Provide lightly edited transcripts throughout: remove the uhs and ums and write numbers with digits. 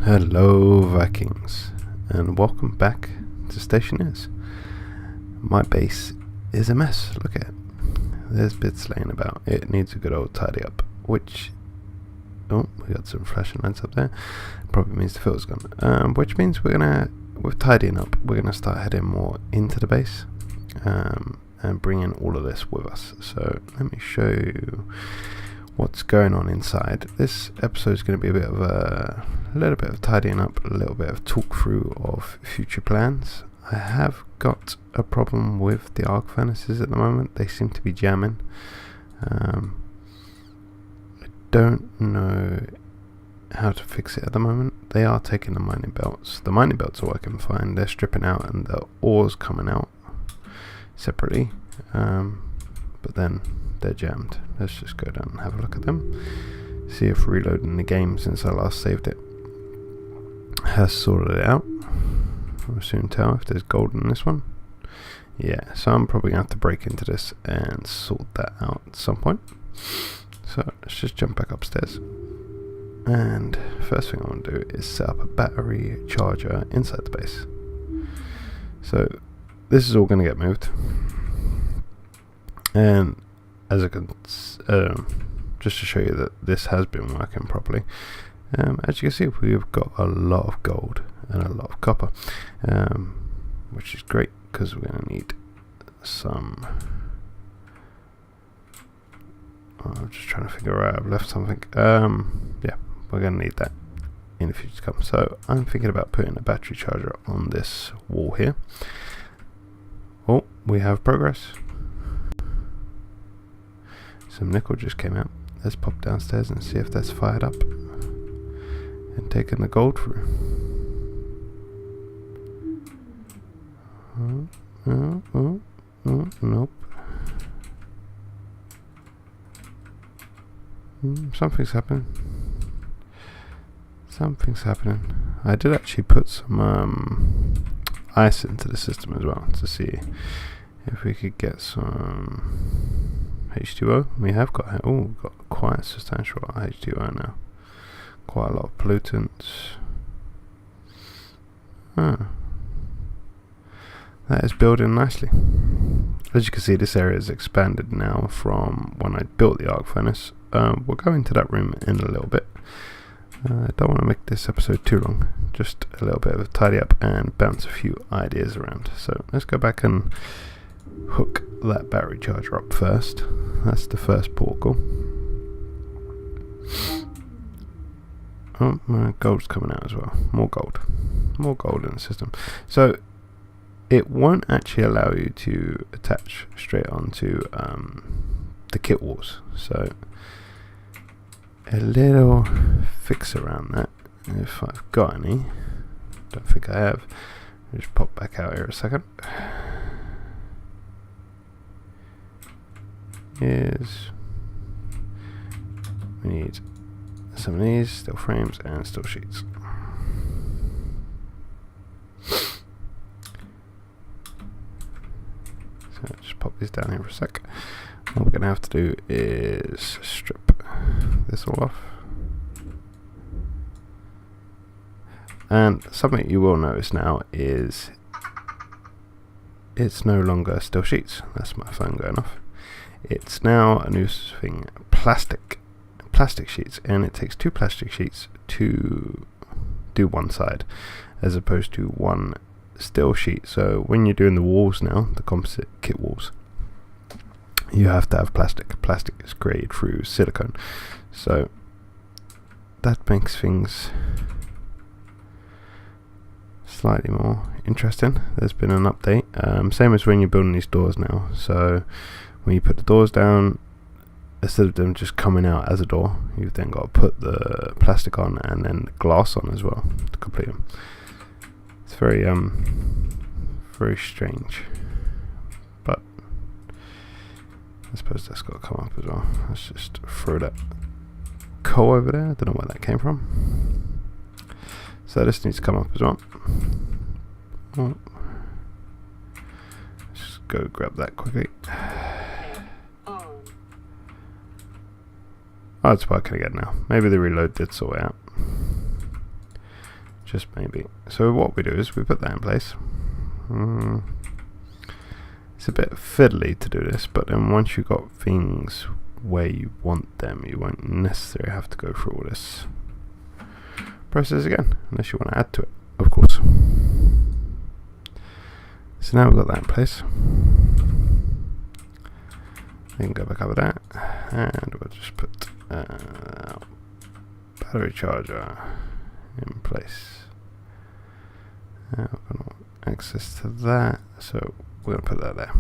Hello Vikings, and welcome back to Stationeers. My base is a mess, look at it. There's bits laying about. It needs a good old tidy up, which... oh, we got some flashing lights up there. Probably means the filter's gone. Which means we're gonna, with tidying up, we're gonna start heading more into the base, and bringing all of this with us. So let me show you what's going on inside. This episode is going to be a little bit of tidying up, a little bit of talk through of future plans. I have got a problem with the arc furnaces at the moment. They seem to be jamming. I don't know how to fix it at the moment. They are taking the mining belts. The mining belts are working fine. They're stripping out and the ore's coming out separately, but then they're jammed. Let's just go down and have a look at them, see if reloading the game since I last saved it has sorted it out. We'll soon tell if there's gold in this one. Yeah, so I'm probably going to have to break into this and sort that out at some point. So let's just jump back upstairs, and first thing I want to do is set up a battery charger inside the base. So this is all going to get moved, and as I can, just to show you that this has been working properly, as you can see, we've got a lot of gold and a lot of copper, which is great because we're going to need some. I'm just trying to figure out, I've left something. Yeah, we're going to need that in the future to come. So I'm thinking about putting a battery charger on this wall here. Oh, we have progress. Some nickel just came out. Let's pop downstairs and see if that's fired up and taking the gold through. Nope. Something's happening. Something's happening. I did actually put some ice into the system as well to see if we could get some H2O. We have got got quite a substantial H2O now. Quite a lot of pollutants. That is building nicely. As you can see, this area is expanded now from when I built the arc furnace. We'll go into that room in a little bit. I don't want to make this episode too long. Just a little bit of a tidy up and bounce a few ideas around. So let's go back and hook that battery charger up first. That's the first portal. Oh, my gold's coming out as well. More gold in the system. So it won't actually allow you to attach straight onto the kit walls. So a little fix around that, if I've got any. Don't think I have. I'll just pop back out here a second. We need some of these steel frames and steel sheets. So just pop these down here for a sec. What we're going to have to do is strip this all off. And something you will notice now is it's no longer steel sheets. That's my phone going off. It's now a new thing, plastic sheets, and it takes 2 plastic sheets to do one side as opposed to one steel sheet. So when you're doing the walls now, the composite kit walls, you have to have plastic. Plastic is created through silicone, so that makes things slightly more interesting. There's been an update, same as when you're building these doors now. So when you put the doors down, instead of them just coming out as a door, you've then got to put the plastic on and then the glass on as well to complete them. It's very very strange, but I suppose that's got to come up as well. Let's just throw that coal over there. I don't know where that came from. So this needs to come up as well. Oh. Just go grab that quickly. Oh, it's working again now. Maybe the reload did sort it out. just maybe. So what we do is we put that in place. It's a bit fiddly to do this, but then once you've got things where you want them, you won't necessarily have to go through all this process again, unless you want to add to it, of course. So now we've got that in place. We can go back over that, and we'll just put battery charger in place. We're going to access to that, so we're going to put that there.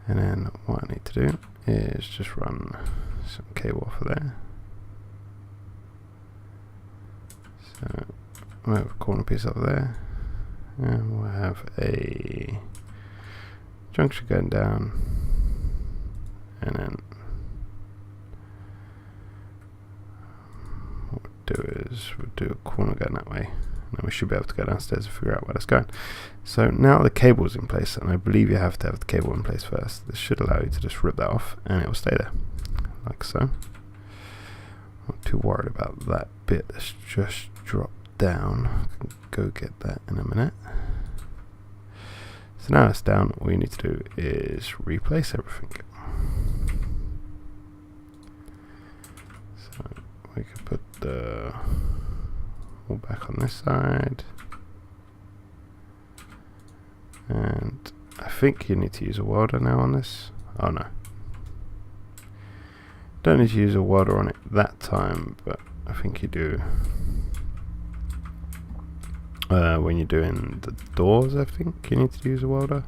And then what I need to do is just run some cable off of there. So we'll have a corner piece over there, and we'll have a junction going down, and then what we'll do is we'll do a corner going that way. And we should be able to go downstairs and figure out where that's going. So now the cable's in place, and I believe you have to have the cable in place first. This should allow you to just rip that off and it will stay there, like so. Not too worried about that bit that's just dropped down. I can go get that in a minute. So now it's down, all you need to do is replace everything. So we can put the all back on this side, and I think you need to use a welder now on this. Oh no, don't need to use a welder on it that time, but I think you do when you're doing the doors. I think you need to use a welder.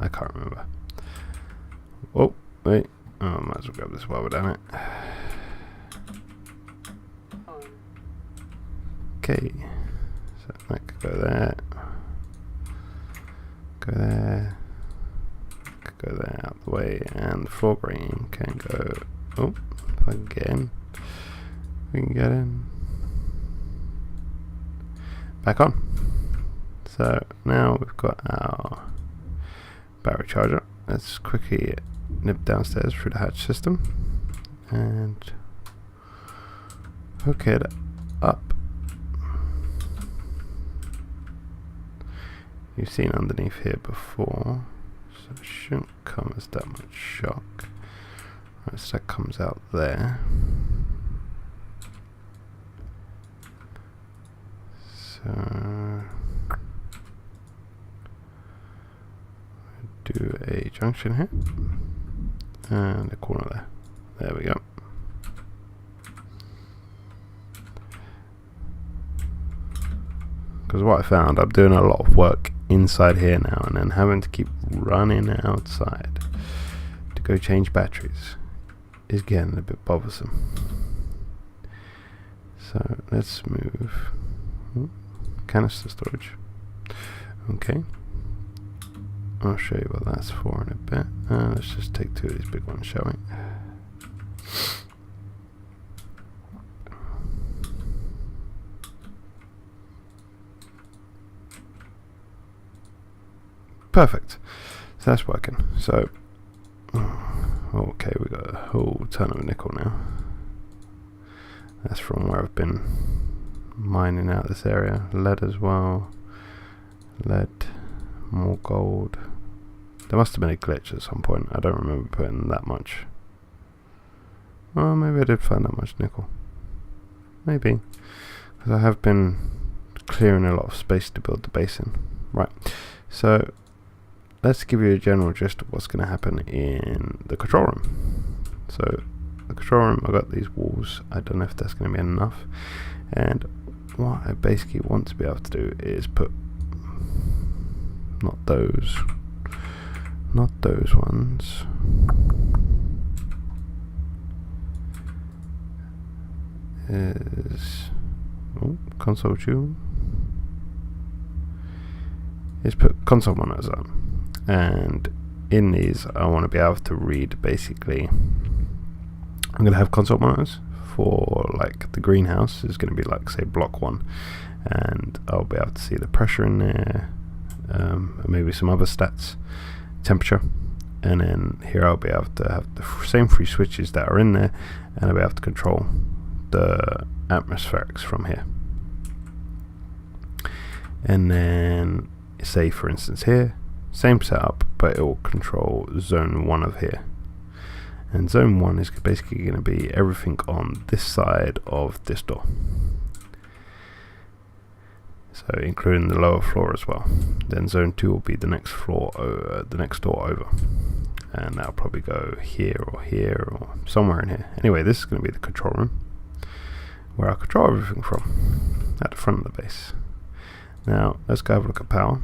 I can't remember. Oh wait, I might as well grab this while we're down it. Okay, so that could go there, go there, could go there out the way, and the floor green can go. Oh, if I can get in, we can get in. Back on. So now we've got our battery charger. Let's quickly nip downstairs through the hatch system and hook it up. You've seen underneath here before, so it shouldn't come as that much shock. Right, so that comes out there. So do a junction here and a corner there. There we go. Because what I found, I'm doing a lot of work inside here now, and then having to keep running outside to go change batteries is getting a bit bothersome. So let's move canister storage. Okay, I'll show you what that's for in a bit. Let's just take two of these big ones, shall we? Perfect. So that's working. So, okay, we got a whole ton of nickel now. That's from where I've been mining out this area. Lead as well. Lead, more gold. There must have been a glitch at some point. I don't remember putting that much. Well, maybe I did find that much nickel. Maybe. Because I have been clearing a lot of space to build the basin. Right. So, let's give you a general gist of what's going to happen in the control room. So, the control room, I've got these walls. I don't know if that's going to be enough. And what I basically want to be able to do is put not those ones. Console tune. Is put console monitors on, and in these I want to be able to read. Basically, I'm going to have console monitors for like the greenhouse is going to be like say block 1, and I'll be able to see the pressure in there, and maybe some other stats, temperature, and then here I'll be able to have the same 3 switches that are in there, and I'll be able to control the atmospherics from here. And then say for instance here, same setup, but it will control zone 1 of here. And zone 1 is basically going to be everything on this side of this door, so including the lower floor as well. Then zone 2 will be the next floor, the next door over, and that'll probably go here or somewhere in here. Anyway, this is going to be the control room, where I control everything from at the front of the base. Now let's go have a look at power.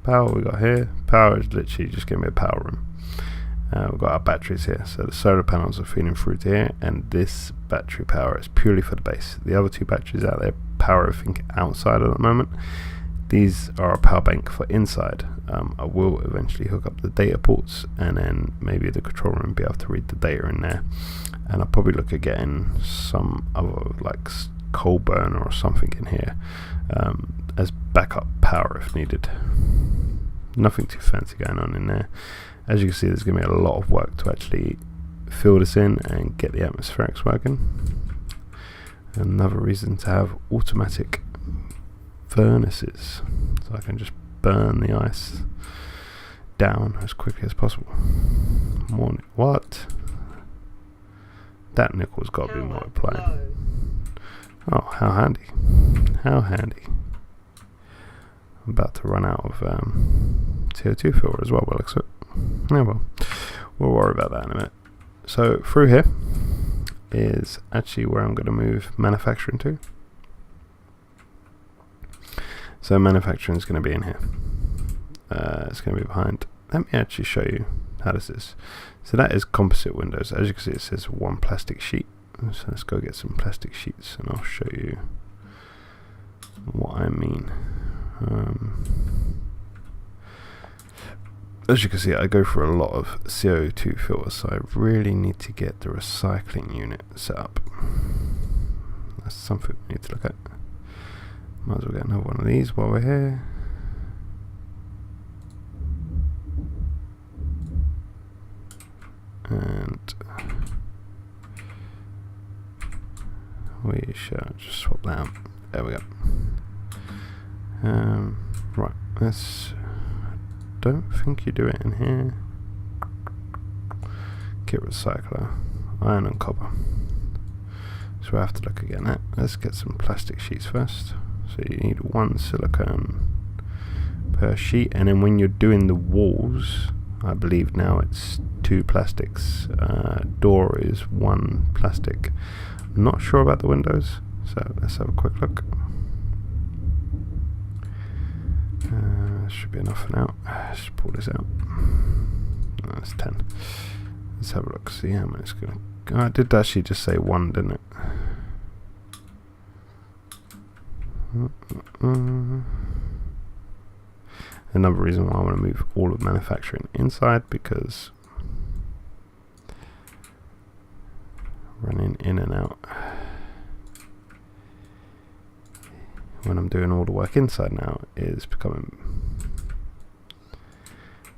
Power we got here. Power is literally just going to be a power room. We've got our batteries here, so the solar panels are feeding through to here, and this battery power is purely for the base. The other 2 batteries out there power everything outside at the moment. These are a power bank for inside. I will eventually hook up the data ports, and then maybe the control room be able to read the data in there, and I'll probably look at getting some other like coal burner or something in here as backup power if needed. Nothing too fancy going on in there. As you can see, there's going to be a lot of work to actually fill this in and get the atmospherics working. Another reason to have automatic furnaces, so I can just burn the ice down as quickly as possible. What? That nickel's got to be multiplying. Oh, how handy. How handy. I'm about to run out of CO2 filler as well, by the looks of it. Oh well, we'll worry about that in a minute. So through here is actually where I'm going to move manufacturing to. So manufacturing is going to be in here. It's going to be behind. Let me actually show you how this is. So that is composite windows. As you can see, it says 1 plastic sheet. So let's go get some plastic sheets and I'll show you what I mean. As you can see, I go for a lot of CO2 filters, so I really need to get the recycling unit set up. That's something we need to look at. Might as well get another one of these while we're here. And we shall just swap that out. There we go. Right, let's... don't think you do it in here. Kit recycler, iron and copper. So I have to look again at. Let's get some plastic sheets first. So you need 1 silicone per sheet, and then when you're doing the walls, I believe now it's 2 plastics. Door is 1 plastic. I'm not sure about the windows, so let's have a quick look. Should be enough for now. Let's pull this out. No, that's 10. Let's have a look, see how many it's going to go. I did actually just say 1, didn't it? Another reason why I want to move all of manufacturing inside, because running in and out when I'm doing all the work inside now is becoming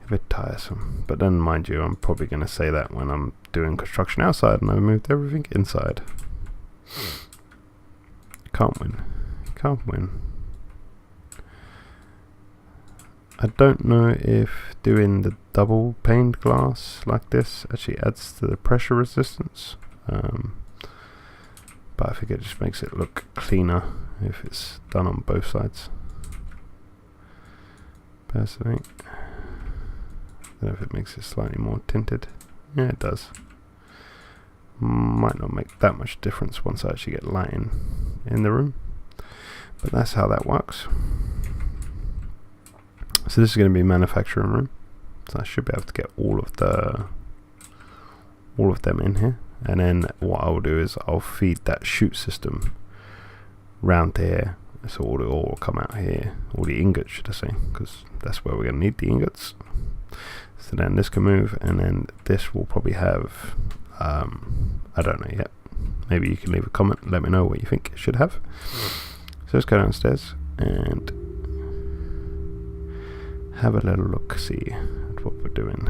a bit tiresome. But then mind you, I'm probably going to say that when I'm doing construction outside and I've moved everything inside. Can't win. Can't win. I don't know if doing the double paned glass like this actually adds to the pressure resistance, but I think it just makes it look cleaner if it's done on both sides. Personally, I don't know if it makes it slightly more tinted. Yeah, it does. Might not make that much difference once I actually get lighting in the room, but that's how that works. So this is going to be manufacturing room, so I should be able to get all of them in here, and then what I'll do is I'll feed that chute system round here, so all the ore will come out here, all the ingots should I say, because that's where we're going to need the ingots. So then this can move, and then this will probably have I don't know yet, maybe you can leave a comment, let me know what you think it should have. So let's go downstairs and have a little look, see at what we're doing.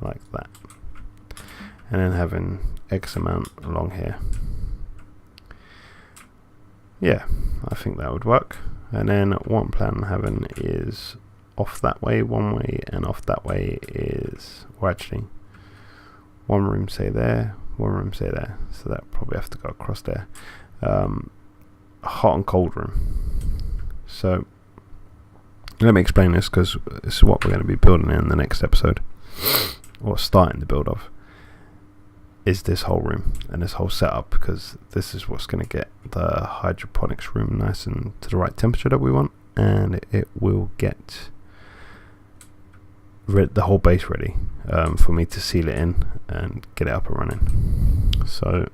like that, and then having X amount along here. Yeah, I think that would work. And then what I'm planning on having is off that way one way, and off that way is, or actually one room say there, one room say there, so that probably have to go across there. Hot and cold room. So let me explain this, because this is what we're going to be building in the next episode, or starting to build of, is this whole room and this whole setup, because this is what's going to get the hydroponics room nice and to the right temperature that we want, and it will get the whole base ready for me to seal it in and get it up and running. So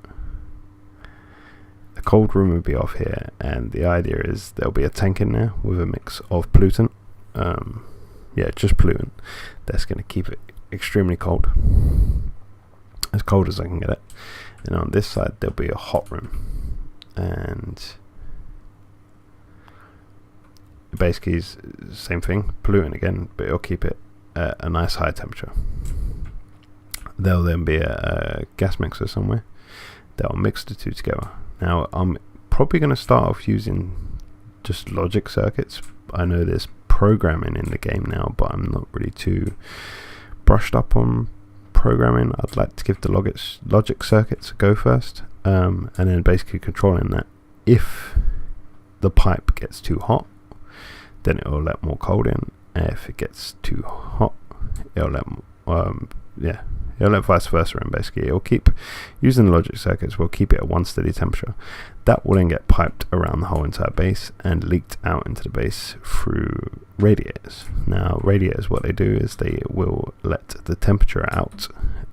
the cold room will be off here, and the idea is there'll be a tank in there with a mix of pollutant, just pollutant, that's going to keep it extremely cold as I can get it. And on this side there'll be a hot room, and basically is the same thing, pollutant again, but it'll keep it at a nice high temperature. There'll then be a gas mixer somewhere that'll mix the two together. Now I'm probably going to start off using just logic circuits. I know there's programming in the game now, but I'm not really too brushed up on programming. I'd like to give the logic circuits a go first, and then basically controlling that if the pipe gets too hot, then it will let more cold in. If it gets too hot, it'll let it'll let vice versa, and basically it'll keep using the logic circuits, will keep it at one steady temperature. That will then get piped around the whole entire base and leaked out into the base through radiators. Now radiators, what they do is they will let the temperature out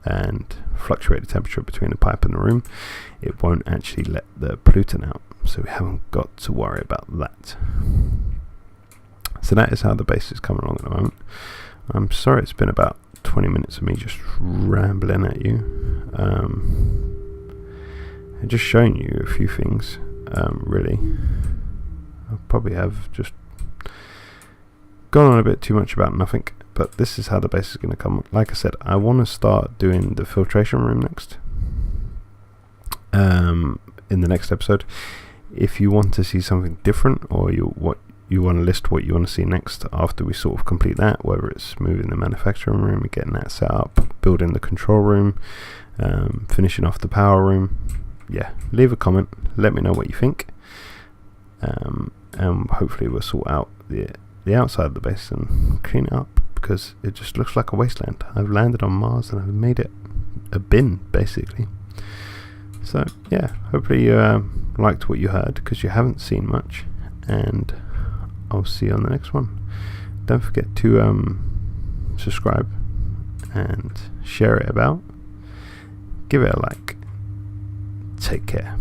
and fluctuate the temperature between the pipe and the room. It won't actually let the pollutant out, so we haven't got to worry about that. So that is how the base is coming along at the moment. I'm sorry it's been about 20 minutes of me just rambling at you, and just showing you a few things. Really, I probably have just gone on a bit too much about nothing, but this is how the base is going to come. Like I said, I want to start doing the filtration room next, in the next episode. If you want to see something different, or you want to list what you want to see next after we sort of complete that, whether it's moving the manufacturing room, getting that set up, building the control room, finishing off the power room, leave a comment, let me know what you think, and hopefully we'll sort out the outside of the base and clean it up, because it just looks like a wasteland. I've landed on Mars and I've made it a bin basically. So hopefully you liked what you heard, because you haven't seen much, and I'll see you on the next one. Don't forget to subscribe and share it about. Give it a like. Take care.